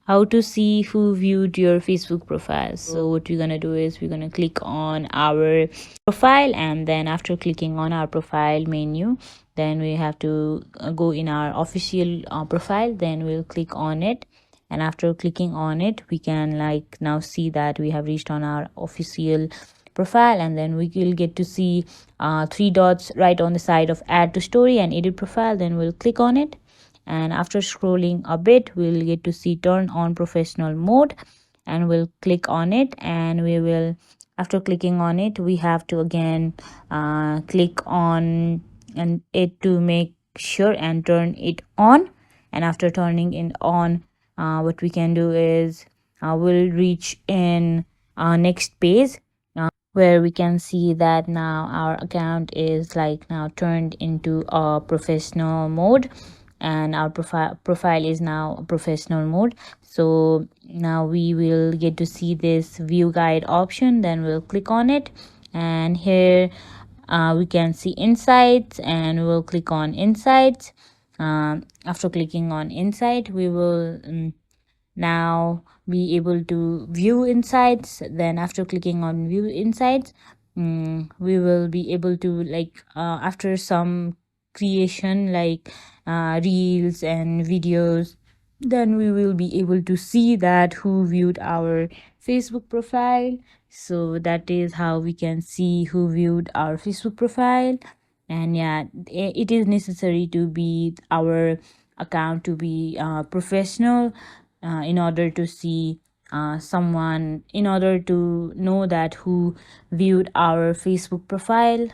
how to see who viewed your Facebook profile. So what we're gonna do is we're gonna click on our profile, and then after clicking on our profile menu, then we have to go in our official profile, then we'll click on it. And after clicking on it, we can like now see that we have reached on our official profile, and then we will get to see three dots right on the side of add to story and edit profile. Then we'll click on it, and after scrolling a bit, we'll get to see turn on professional mode, and we'll click on it. And we will, after clicking on it, we have to again click on and it to make sure and turn it on. And after turning it on, what we can do is we'll reach in next page, where we can see that now our account is like now turned into a professional mode, and our profile is now a professional mode. So now we will get to see this view guide option, then we'll click on it. And here we can see insights, and we'll click on insights. After clicking on insight, we will now be able to view insights. Then after clicking on view insights, we will be able to like after some creation like reels and videos, then we will be able to see that who viewed our Facebook profile. So that is how we can see who viewed our Facebook profile. And yeah, it is necessary to be our account to be professional in order to see someone, in order to know that who viewed our Facebook profile.